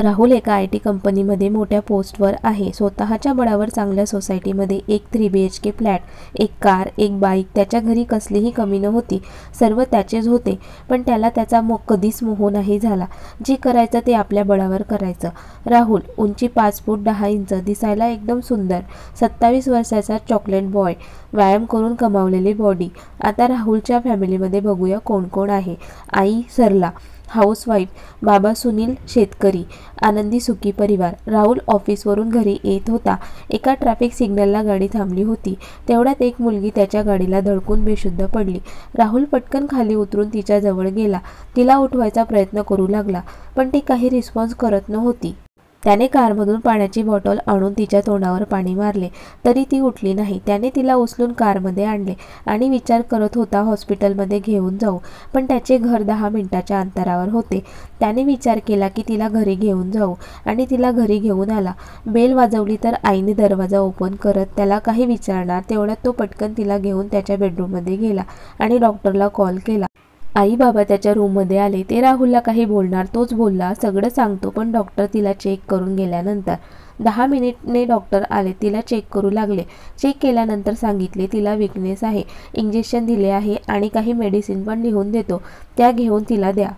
राहुल एका IT कंपनीमध्ये मोठ्या पोस्टवर आहे. स्वतःच्या बळावर चांगल्या सोसायटीमध्ये एक 3BHK फ्लॅट, एक कार, एक बाईक. त्याच्या घरी कसलीही कमी नव्हती. सर्व त्याचेच होते. पण त्याला त्याचा कधीच मोह नाही झाला. जे करायचं ते आपल्या बळावर करायचं. राहुल उंची 5 फूट 10 इंच, दिसायला एकदम सुंदर, 27 वर्षाचा चॉकलेट बॉय, व्यायाम करून कमावलेली बॉडी. आता राहुलच्या फॅमिलीमध्ये बघूया कोण कोण आहे. आई सरला, हाऊसवाईफ. बाबा सुनील, शेतकरी. आनंदी सुखी परिवार. राहुल ऑफिसवरून घरी येत होता. एका ट्रॅफिक सिग्नलला गाडी थांबली होती. तेवढ्यात एक मुलगी त्याच्या गाडीला धडकून बेशुद्ध पडली. राहुल पटकन खाली उतरून तिच्या जवळ गेला. तिला उठवायचा प्रयत्न करू लागला, पण ती काही रिस्पॉन्स करत नव्हती. त्याने कारमधून पाण्याची बॉटल आणून तिच्या तोंडावर पाणी मारले, तरी ती उठली नाही. त्याने तिला उचलून कारमध्ये आणले आणि विचार करत होता हॉस्पिटलमध्ये घेऊन जाऊ, पण त्याचे घर 10 मिनिटाच्या अंतरावर होते. त्याने विचार केला की तिला घरी घेऊन जाऊ आणि तिला घरी घेऊन आला. बेल वाजवली तर आईने दरवाजा ओपन करत त्याला काही विचारणार. तेवढ्यात तो पटकन तिला घेऊन त्याच्या बेडरूममध्ये गेला आणि डॉक्टरला कॉल केला. आई बाबा त्याच्या रूममध्ये आले. ते राहुलला काही बोलणार, तोच बोलला, सगळं सांगतो. पण डॉक्टर तिला चेक करून गेल्यानंतर 10 मिनिटने डॉक्टर आले. तिला चेक करू लागले. चेक केल्यानंतर सांगितले तिला वीकनेस आहे. इंजेक्शन दिले आहे आणि काही मेडिसिन पण लिहून देतो, त्या घेऊन तिला द्या.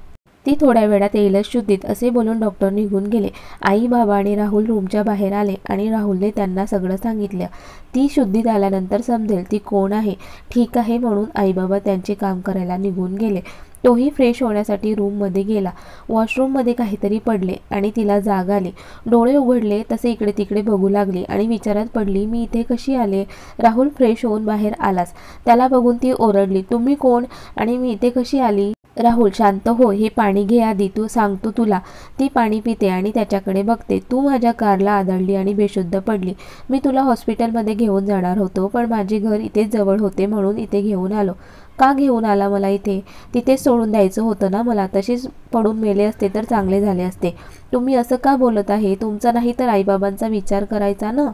ती थोड्या वेळात येईलच शुद्धीत, असे बोलून डॉक्टर निघून गेले. आई बाबा आणि राहुल रूमच्या बाहेर आले आणि राहुलने त्यांना सगळं सांगितलं. ती शुद्धीत आल्यानंतर समजेल ती कोण आहे. ठीक आहे म्हणून आई बाबा त्यांचे काम करायला निघून गेले. तोही फ्रेश होण्यासाठी रूममध्ये गेला. वॉशरूममध्ये काहीतरी पडले आणि तिला जाग आली. डोळे उघडले तसे इकडे तिकडे बघू लागली आणि विचारात पडली, मी इथे कशी आले. राहुल फ्रेश होऊन बाहेर आलाच. त्याला बघून ती ओरडली, तुम्ही कोण आणि मी इथे कशी आली. राहुल शांत हो, हे पाणी घे आधी, तू सांगतो तुला. ती पाणी पिते आणि त्याच्याकडे बघते. तू माझ्या कारला आदळली आणि बेशुद्ध पडली. मी तुला हॉस्पिटलमध्ये घेऊन जाणार होतो, पण माझे घर इथेच जवळ होते म्हणून इथे घेऊन आलो. का घेऊन आला मला इथे. तिथेच सोडून द्यायचं होतं ना मला. तशीच पडून मेले असते तर चांगले झाले असते. तुम्ही असं का बोलत आहे. तुमचा नाही तर आईबाबांचा विचार करायचा ना.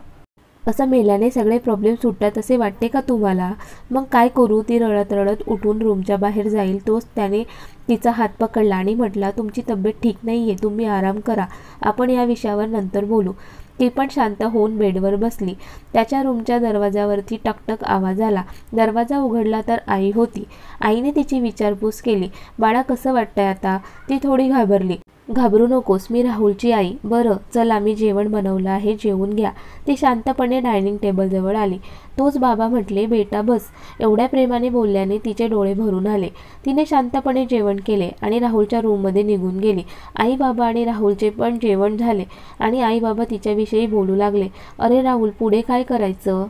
असं मेल्याने सगळे प्रॉब्लेम सुटतात असे वाटते का तुम्हाला. मग काय करू. ती रडत रडत उठून रूमच्या बाहेर जाईल तोच त्याने तिचा हात पकडला आणि म्हटला, तुमची तब्येत ठीक नाही आहे, तुम्ही आराम करा, आपण या विषयावर नंतर बोलू. ती पण शांत होऊन बेडवर बसली. त्याच्या रूमच्या दरवाजावरती टकटक आवाज आला. दरवाजा उघडला तर आई होती. आईने तिची विचारपूस केली, बाळा कसं वाटतंय आता. ती थोडी घाबरली. घाबरू नकोस, मी राहुलची आई. बरं चला, मी जेवण बनवलं आहे, जेवून घ्या. ती शांतपणे डायनिंग टेबलजवळ आली. तोच बाबा म्हटले, बेटा बस. एवढ्या प्रेमाने बोलल्याने तिचे डोळे भरून आले. तिने शांतपणे जेवण केले आणि राहुलच्या रूममध्ये निघून गेली. आई बाबा आणि राहुलचे पण जेवण झाले आणि आई बाबा तिच्याविषयी बोलू लागले. अरे राहुल, पुढे काय करायचं.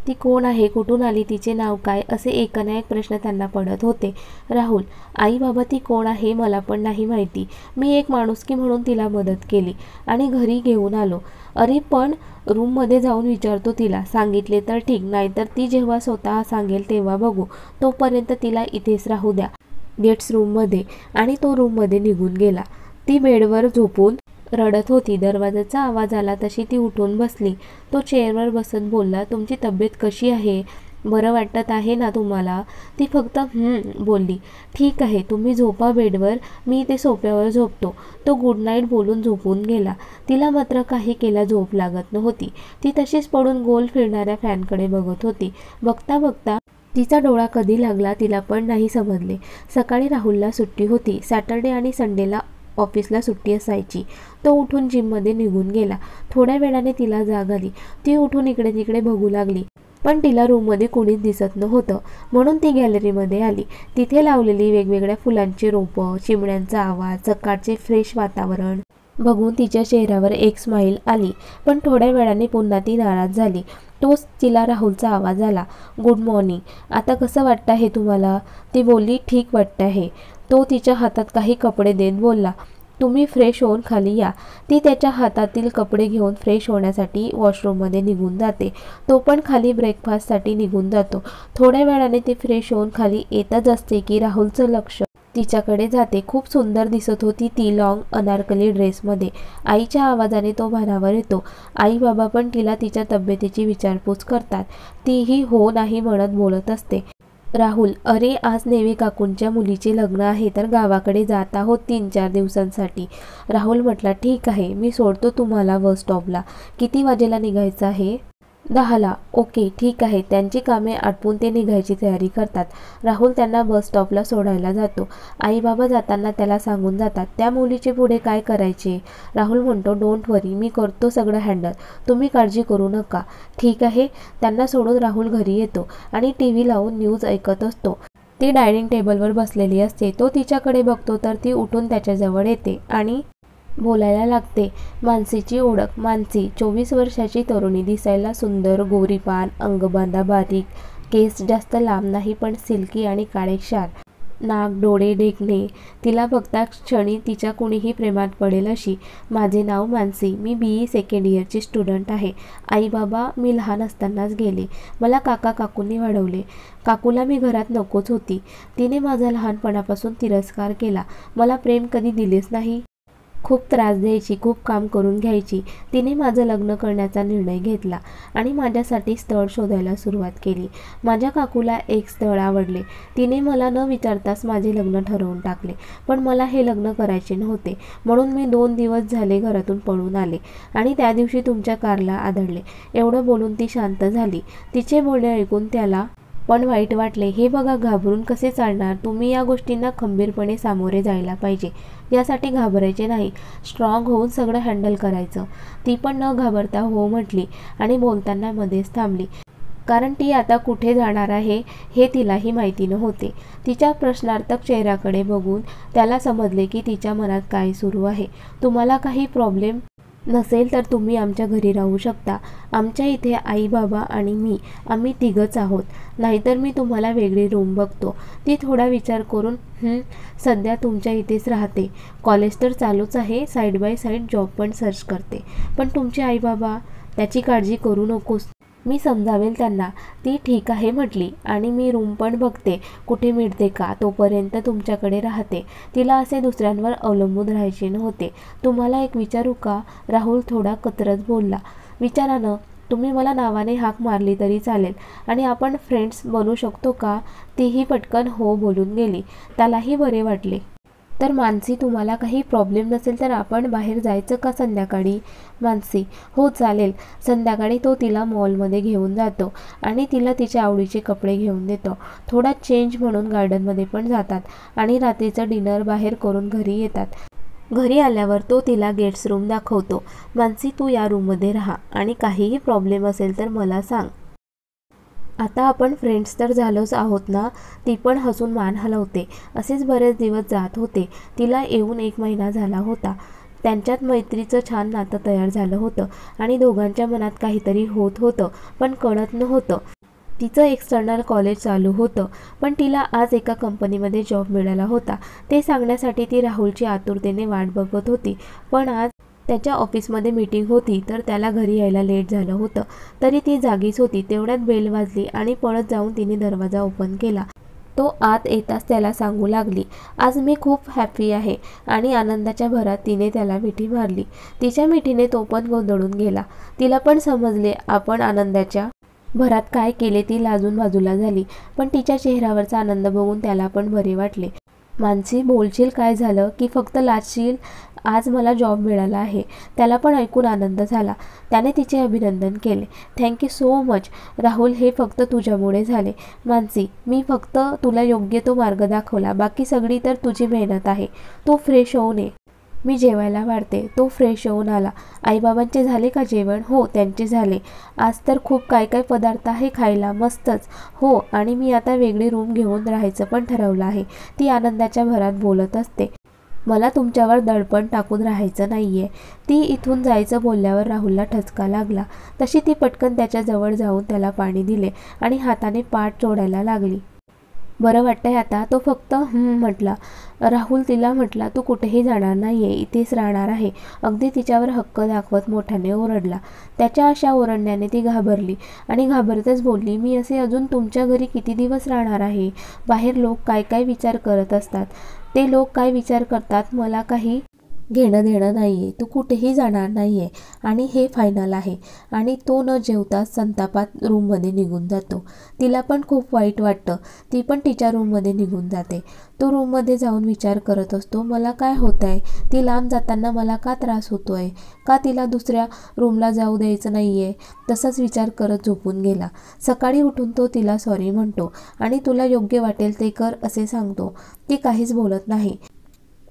ती कोण आहे, कुठून आली, तिचे नाव काय, असे एकना एक प्रश्न त्यांना पडत होते. राहुल, आई बाबा ती कोण आहे मला पण नाही माहिती. मी एक माणुसकी म्हणून तिला मदत केली आणि घरी घेऊन आलो. अरे पण रूममध्ये जाऊन विचारतो तिला. सांगितले तर ठीक, नाहीतर ती जेव्हा स्वतः सांगेल तेव्हा बघू. तोपर्यंत तिला इथेच राहू द्या. गेट्स रूममध्ये. आणि तो रूममध्ये निघून गेला. ती बेडवर झोपून रडत होती. दरवाजाचा आवाज आला तशी ती उठून बसली. तो चेअरवर बसत बोलला, तुमची तब्येत कशी आहे. बरं वाटत आहे ना तुम्हाला. ती फक्त बोलली. ठीक आहे, तुम्ही झोपा बेडवर, मी इथे सोफ्यावर झोपतो. तो गुड नाईट बोलून झोपून गेला. तिला मात्र काही केला झोप लागत नव्हती. ती तशीच पडून गोल फिरणाऱ्या फॅनकडे बघत होती. बघता बघता तिचा डोळा कधी लागला तिला पण नाही समजले. सकाळी राहुलला सुट्टी होती. सॅटर्डे आणि संडेला ऑफिसला सुट्टी असायची. तो उठून जिममध्ये निघून गेला. थोड्या वेळाने तिला जाग आली. ती उठून इकडे तिकडे बघू लागली, पण तिला रूममध्ये कोणीच दिसत नव्हतं. म्हणून ती गॅलरीमध्ये आली. तिथे लावलेली वेगवेगळ्या फुलांची रोपं, चिमण्यांचा आवाज, सकाळचे फ्रेश वातावरण बघून तिच्या चेहऱ्यावर एक स्माईल आली. पण थोड्या वेळाने पुन्हा ती नाराज झाली. तोच तिला राहुलचा आवाज आला. गुड मॉर्निंग, आता कसं वाटतं आहे तुम्हाला. ती बोलली, ठीक वाटतं आहे. तो तिच्या हातात काही कपडे देत बोलला, तुम्ही फ्रेश होऊन खाली या. ती त्याच्या हातातील कपडे घेऊन फ्रेश होण्यासाठी वॉशरूममध्ये निघून जाते. तो पण खाली ब्रेकफास्टसाठी निघून जातो. थोड्या वेळाने ती फ्रेश होऊन खाली येतच असते की राहुलचं लक्ष तिच्याकडे जाते. खूप सुंदर दिसत होती ती लॉंग अनारकली ड्रेसमध्ये. आईच्या आवाजाने तो भानावर येतो. आई बाबा पण तिला तिच्या तब्येतीची विचारपूस करतात. तीही हो नाही म्हणत बोलत असते. राहुल: अरे आज नेवी काकूंच्या मुलीचे लग्न आहे तर गावाकडे जात आहोत 3-4 दिवसांसाठी. राहुल म्हटला, ठीक आहे, मी सोडतो तुम्हाला बस स्टॉपला. किती वाजेला निघायचं आहे? 10ला. ओके ठीक आहे. त्यांची कामे आटपून ते निघायची तयारी करतात. राहुल त्यांना बस स्टॉपला सोडायला जातो. आई बाबा जाताना त्याला सांगून जातात, त्या मुलीचे पुढे काय करायचे? राहुल म्हणतो, डोंट वरी, मी करतो सगळं हँडल, तुम्ही काळजी करू नका. ठीक आहे. त्यांना सोडून राहुल घरी येतो आणि TV लावून न्यूज ऐकत असतो. ती डायनिंग टेबलवर बसलेली असते. तो तिच्याकडे बघतो तर ती उठून त्याच्याजवळ येते आणि बोलायला लागते. मानसीची ओळख. मानसी 24 वर्षाची तरुणी, दिसायला सुंदर, गोरीपान, अंगबांधा बारीक, केस जास्त लांब नाही पण सिल्की आणि काळेक्षार, नाक, डोळे, देखणे. तिला बघताच क्षणी तिच्या कुणीही प्रेमात पडेल अशी. माझे नाव मानसी, मी BE सेकंड इयरची स्टुडंट आहे. आई बाबा मी लहान असतानाच गेले. मला काका काकूंनी वाढवले. काकूला मी घरात नकोच होती. तिने माझा लहानपणापासून तिरस्कार केला. मला प्रेम कधी दिलेच नाही. खूप त्रास द्यायची, खूप काम करून घ्यायची. तिने माझं लग्न करण्याचा निर्णय घेतला आणि माझ्यासाठी स्थळ शोधायला सुरुवात केली. माझ्या काकूला एक स्थळ आवडले. तिने मला न विचारताच माझे लग्न ठरवून टाकले. पण मला हे लग्न करायचे नव्हते, म्हणून मी 2 दिवस झाले घरातून पळून आले आणि त्या दिवशी तुमच्या कारला आदळले. एवढं बोलून ती शांत झाली. तिचे बोलणे ऐकून त्याला पण वाईट वाटले. हे बघा, घाबरून कसे चालणार? तुम्ही या गोष्टींना खंबीरपणे सामोरे जायला पाहिजे. यासाठी घाबरायचे नाही, स्ट्रॉंग होऊन सगळं हँडल करायचं. ती पण न घाबरता हो म्हटली आणि बोलताना मध्येच थांबली, कारण ती आता कुठे जाणार आहे हे तिलाही माहिती नव्हते. तिच्या प्रश्नार्थक चेहऱ्याकडे बघून त्याला समजले की तिच्या मनात काय सुरू आहे. तुम्हाला काही प्रॉब्लेम नसेल तर तुम्ही आमच्या घरी राहू शकता. आमच्या इथे आई बाबा आणि मी, आम्ही तिघंच आहोत. नाहीतर मी तुम्हाला वेगळी रूम बघतो. ती थोडा विचार करून सध्या तुमच्या इथेच राहते. कॉलेज तर चालूच आहे, साईड बाय साईड जॉब पण सर्च करते. पण तुमचे आई बाबा? त्याची काळजी करू नकोस, मी समजावेल त्यांना. ती ठीक आहे म्हटली आणि मी रूम पण बघते कुठे मिळते का, तोपर्यंत तुमच्याकडे राहते. तिला असे दुसऱ्यांवर अवलंबून राहायचे नव्हते. तुम्हाला एक विचारू का? राहुल थोडा कचरत बोलला. विचारा ना. तुम्ही मला नावाने हाक मारली तरी चालेल आणि आपण फ्रेंड्स बनू शकतो का? तीही पटकन हो बोलून गेली. त्यालाही बरे वाटले. तर मानसी, तुम्हाला काही प्रॉब्लेम नसेल तर आपण बाहेर जायचं का संध्याकाळी? मानसी: हो चालेल. संध्याकाळी तो तिला मॉलमध्ये घेऊन जातो आणि तिला तिच्या आवडीचे कपडे घेऊन देतो. थोडा चेंज म्हणून गार्डनमध्ये पण जातात आणि रात्रीचं डिनर बाहेर करून घरी येतात. घरी आल्यावर तो तिला गेट्स रूम दाखवतो. मानसी, तू या रूममध्ये राहा आणि काहीही प्रॉब्लेम असेल तर मला सांग. आता आपण फ्रेंड्स तर झालोच आहोत ना? ती पण हसून मान हलवते. असेच बरेच दिवस जात होते. तिला येऊन 1 महिना झाला होता. त्यांच्यात मैत्रीचं छान नातं तयार झालं होतं आणि दोघांच्या मनात काहीतरी होत होतं पण कळत नव्हतं. तिचं एक्सटर्नल कॉलेज चालू होतं, पण तिला आज एका कंपनीमध्ये जॉब मिळाला होता. ते सांगण्यासाठी ती राहुलची आतुरतेने वाट बघत होती. पण आज त्याच्या ऑफिसमध्ये मीटिंग होती तर त्याला घरी यायला लेट झालं होतं. तरी ती जागीच होती. तेवढ्यात बेल वाजली आणि पळत जाऊन तिने दरवाजा ओपन केला. तो आत येताच त्याला सांगू लागली, आज मी खूप हॅपी आहे. आणि आनंदाच्या भरात तिने त्याला मिठी मारली. तिच्या मिठीने तो पण गोंधळून गेला. तिला पण समजले आपण आनंदाच्या भरात काय केले. ती लाजून बाजूला झाली, पण तिच्या चेहऱ्यावरचा आनंद बघून त्याला पण बरे वाटले. मानसी, बोलशील काय झालं की फक्त लाजशील? आज मला जॉब मिळाला आहे. त्याला पण ऐकून आनंद झाला. त्याने तिचे अभिनंदन केले. थँक्यू सो मच राहुल, हे फक्त तुझ्यामुळे झाले. मानसी, मी फक्त तुला योग्य तो मार्ग दाखवला, बाकी सगळी तर तुझी मेहनत आहे. तू फ्रेश होऊन ये, मी जेवायला वाढते. तो फ्रेश होऊन आला. आईबाबांचे झाले का जेवण? हो, त्यांचे झाले. आज तर खूप काय काय पदार्थ आहे खायला, मस्तच. हो, आणि मी आता वेगळी रूम घेऊन राहायचं पण ठरवलं आहे. ती आनंदाच्या भरात बोलत असते. मला तुमच्यावर दडपण टाकून राहायचं नाहीये. ती इथून जायचं बोलल्यावर राहुलला ठसका लागला. तशी ती पटकन त्याच्याजवळ जाऊन त्याला पाणी दिले आणि हाताने पाठ चोळायला लागली. बरं वाटतंय आता? तो फक्त म्हटला. राहुल तिला म्हटला, तू कुठेही जाणार नाहीये, इथेच राहणार आहे. अगदी तिच्यावर हक्क दाखवत मोठ्याने ओरडला. त्याच्या अशा ओरडण्याने ती घाबरली आणि घाबरतच बोलली, मी असे अजून तुमच्या घरी किती दिवस राहणार आहे? बाहेर लोक काय काय विचार करत असतात. ते लोक काय विचार करतात मला काही घेणं देणं नाही आहे, तू कुठेही जाणार नाही आहे आणि हे फायनल आहे. आणि तो न जेवताच संतापात रूममध्ये निघून जातो. तिला पण खूप वाईट वाटतं. ती पण तिच्या रूममध्ये निघून जाते. तो रूममध्ये जाऊन विचार करत असतो, मला काय होत आहे, ती लांब जाताना मला का त्रास होतो आहे, का तिला दुसऱ्या रूमला जाऊ द्यायचं नाही आहे. तसाच विचार करत झोपून गेला. सकाळी उठून तो तिला सॉरी म्हणतो आणि तुला योग्य वाटेल ते कर असे सांगतो. ती काहीच बोलत नाही.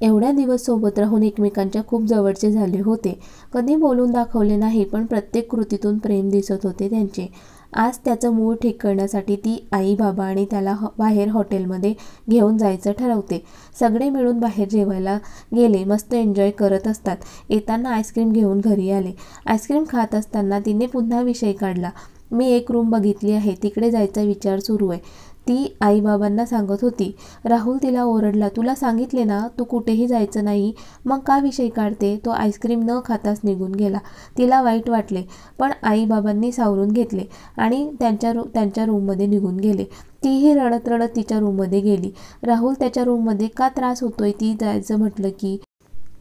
एवढ्या दिवस सोबत राहून एकमेकांच्या खूप जवळचे झाले होते. कधी बोलून दाखवले नाही, पण प्रत्येक कृतीतून प्रेम दिसत होते त्यांचे. आज त्याचं मूळ ठीक करण्यासाठी ती आई बाबा आणि त्याला बाहेर हॉटेलमध्ये घेऊन जायचं ठरवते. सगळे मिळून बाहेर जेवायला गेले. मस्त एन्जॉय करत असतात. येताना आईस्क्रीम घेऊन घरी आले. आईस्क्रीम खात असताना तिने पुन्हा विषय काढला. मी एक रूम बघितली आहे, तिकडे जायचा विचार सुरू आहे, ती आईबाबांना सांगत होती. राहुल तिला ओरडला, तुला सांगितले ना तू कुठेही जायचं नाही, मग का विषय काढते. तो आईस्क्रीम न खाताच निघून गेला. तिला वाईट वाटले, पण आईबाबांनी सावरून घेतले आणि त्यांच्या रूममध्ये निघून गेले. तीही रडत रडत तिच्या रूममध्ये गेली. राहुल त्याच्या रूममध्ये का त्रास होतोय ती जायचं म्हटलं की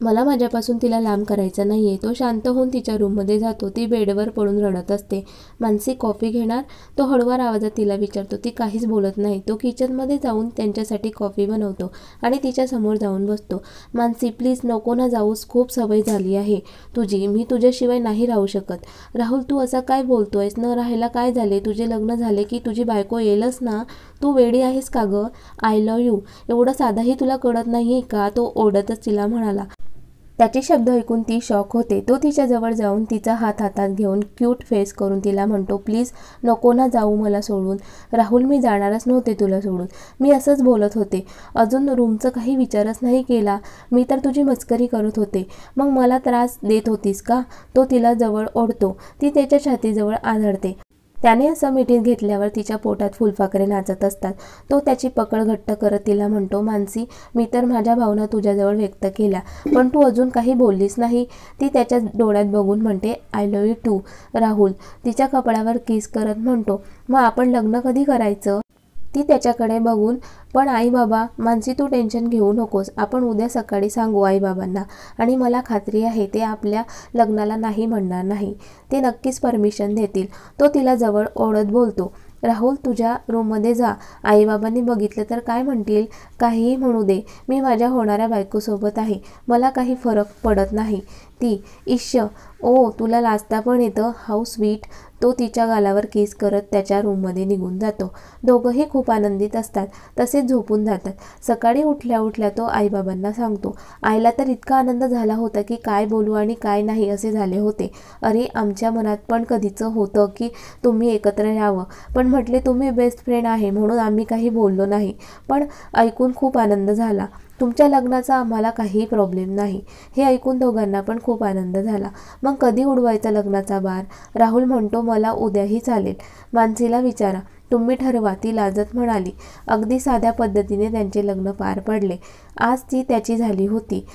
मला माझ्यापासून तिला लांब करायचं नाही आहे. तो शांत होऊन तिच्या रूममध्ये जातो. ती बेडवर पडून रडत असते. मानसी कॉफी घेणार, तो हळूवार आवाजात तिला विचारतो. ती काहीच बोलत नाही. तो किचनमध्ये जाऊन त्यांच्यासाठी कॉफी बनवतो आणि तिच्यासमोर जाऊन बसतो. मानसी प्लीज नको ना जाऊस, खूप सवय झाली आहे तुझी, मी तुझ्याशिवाय नाही राहू शकत. राहुल तू असं काय बोलतोयस, न राहायला काय झाले, तुझे लग्न झाले की तुझी बायको येईलच ना, तू वेडी आहेस का गं, आय लव्ह यू एवढं साधाही तुला कळत नाही आहे का, तो ओरडतच तिला म्हणाला. त्याचे शब्द ऐकून ती शॉक होते. तो तिच्याजवळ जाऊन तिचा हात हातात घेऊन क्यूट फेस करून तिला म्हणतो, प्लीज नको ना जाऊ मला सोडून. राहुल मी जाणारच नव्हते तुला सोडून, मी असंच बोलत होते, अजून रूमचं काही विचारच नाही केला, मी तर तुझी मस्करी करत होते, मग मला त्रास देत होतीस का. तो तिला जवळ ओढतो. ती त्याच्या छातीजवळ आदळते. त्याने असं मिठीत घेतल्यावर तिच्या पोटात फुलपाखरे नाचत असतात. तो त्याची पकड घट्ट करत तिला म्हणतो, मानसी मी तर माझ्या भावना तुझ्याजवळ व्यक्त केल्या, पण तू अजून काही बोललीस नाही. ती त्याच्या डोळ्यात बघून म्हणते, I love you too Rahul. तिच्या कपड्यावर किस करत म्हणतो, मग आपण लग्न कधी करायचं. ती त्याच्याकडे बघून, पण आई बाबा. मानसी तू टेन्शन घेऊ नकोस, आपण उद्या सकाळी सांगू आईबाबांना आणि मला खात्री आहे ते आपल्या लग्नाला नाही म्हणणार नाही, ते नक्कीच परमिशन देतील. तो तिला जवळ ओढत बोलतो, राहुल तुझ्या रूममध्ये जा, आईबाबांनी बघितलं तर काय म्हणतील, काहीही म्हणू दे, मी माझ्या होणाऱ्या बायकोसोबत आहे, मला काही फरक पडत नाही. ती इश्य ओ तुला लाजता पण येतं, हाऊ स्वीट. तो तिच्या गालावर किस करत त्याच्या रूममध्ये निघून जातो. दोघंही खूप आनंदित असतात. तसेच झोपून जातात. सकाळी उठल्या उठल्या तो आईबाबांना सांगतो. आईला तर इतका आनंद झाला होता की काय बोलू आणि काय नाही असे झाले होते. अरे आमच्या मनात पण कधीचं होतं की तुम्ही एकत्र यावं, पण म्हटले तुम्ही बेस्ट फ्रेंड आहे म्हणून आम्ही काही बोललो नाही, पण ऐकून खूप आनंद झाला. तुमच्या लग्नाचा आम्हाला काहीही प्रॉब्लेम नाही. हे ऐकून दोघांना पण खूप आनंद झाला. मग कधी उडवायचा लग्नाचा बार. राहुल म्हणतो, मला उद्याही चालेल. मानसीला विचारा, तुम्ही ठरवा, ती लाजत म्हणाली. अगदी साध्या पद्धतीने त्यांचे लग्न पार पडले. आज ती त्याची झाली होती.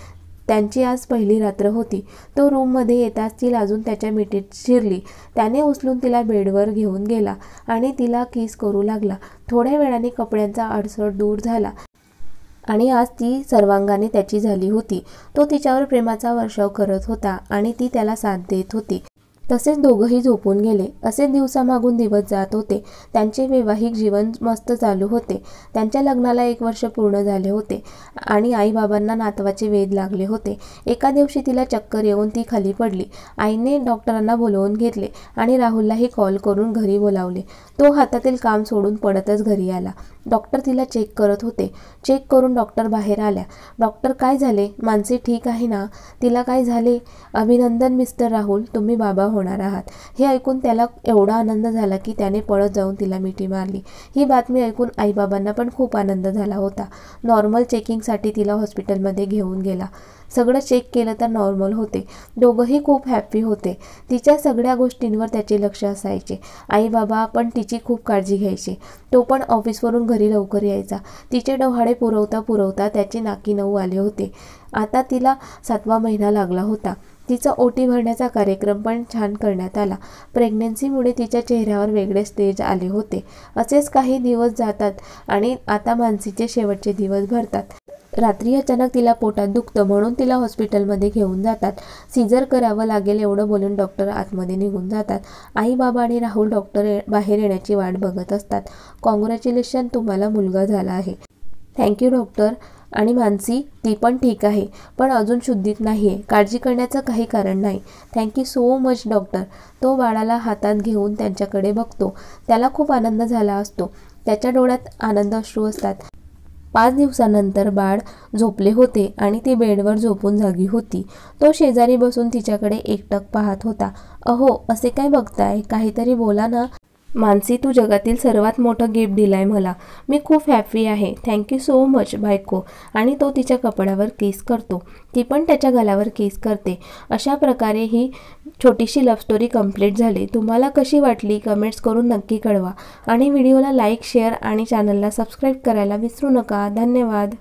त्यांची आज पहिली रात्र होती. तो रूममध्ये येताच ती लाजून त्याच्या मिठीत शिरली. त्याने उचलून तिला बेडवर घेऊन गेला आणि तिला किस करू लागला. थोड्या वेळाने कपड्यांचा अडसर दूर झाला आणि आज ती सर्वांगाने त्याची झाली होती. तो तिच्यावर प्रेमाचा वर्षाव करत होता आणि ती त्याला साथ देत होती. तसेच दोघंही झोपून गेले. असे दिवसामागून दिवस जात होते. त्यांचे वैवाहिक जीवन मस्त चालू होते. त्यांच्या लग्नाला 1 वर्ष पूर्ण झाले होते आणि आईबाबांना नातवाचे वेध लागले होते. एका दिवशी तिला चक्कर येऊन ती खाली पडली. आईने डॉक्टरांना बोलवून घेतले आणि राहुललाही कॉल करून घरी बोलावले. तो हातातील काम सोडून पडतच घरी आला. डॉक्टर तिला चेक करत होते. चेक करून डॉक्टर बाहेर आल्या. डॉक्टर काय झाले, मानसी ठीक आहे ना, तिला काय झाले. अभिनंदन मिस्टर राहुल, तुम्ही बाबा होणार आहात. हे ऐकून त्याला एवढा आनंद झाला की त्याने पळत जाऊन तिला मिठी मारली. ही बातमी ऐकून आईबाबांना पण खूप आनंद झाला होता. नॉर्मल चेकिंगसाठी तिला हॉस्पिटलमध्ये घेऊन गेला. सगळं चेक केलं तर नॉर्मल होते. दोघंही खूप हॅप्पी होते. तिच्या सगळ्या गोष्टींवर त्याचे लक्ष असायचे. आई बाबा पण तिची खूप काळजी घ्यायचे. तो पण ऑफिसवरून घरी लवकर यायचा. तिचे डोहाळे पुरवता पुरवता त्याचे नाकी 9 आले होते. आता तिला 7वा महिना लागला होता. तिचा ओटी भरण्याचा कार्यक्रम पण छान करण्यात आला. प्रेग्नन्सीमुळे तिच्या चेहऱ्यावर वेगळे स्टेज आले होते. असेच काही दिवस जातात आणि आता मानसीचे शेवटचे दिवस भरतात. रात्री अचानक तिला पोटात दुखतं म्हणून तिला हॉस्पिटलमध्ये घेऊन जातात. सीझर करावं लागेल एवढं बोलून डॉक्टर आतमध्ये निघून जातात. आई, बाबा आणि राहुल डॉक्टर बाहेर येण्याची वाट बघत असतात. कॉंग्रॅच्युलेशन, तुम्हाला मुलगा झाला आहे. Thank you doctor. आणि मानसी, ती पण ठीक आहे, पण अजून शुद्धीत नाही आहे. काळजी करण्याचं काही कारण नाही. Thank you so much doctor. तो बाळाला हातात घेऊन त्यांच्याकडे बघतो. त्याला खूप आनंद झाला असतो. त्याच्या डोळ्यात आनंद अश्रू असतात. 5 दिवसानंतर बाळ झोपले होते आणि ती बेडवर झोपून जागी होती. तो शेजारी बसून तिच्याकडे एकटक पाहत होता. अहो, असे काय बघताय? काहीतरी बोला ना. मानसी, तू जगातील सर्वात मोठं गिफ्ट दिलंय मला. मी खूप हॅपी आहे. थँक्यू सो मच बायको. आणि तो तिच्या कपड्यावर किस करतो. ती पण त्याच्या गालावर किस करते. अशा प्रकारे ही छोटीशी लव्ह स्टोरी कंप्लीट झाली. तुम्हाला कशी वाटली कमेंट्स करून नक्की कळवा. आणि व्हिडिओला लाईक, शेअर आणि चॅनलला सबस्क्राईब करायला विसरू नका. धन्यवाद.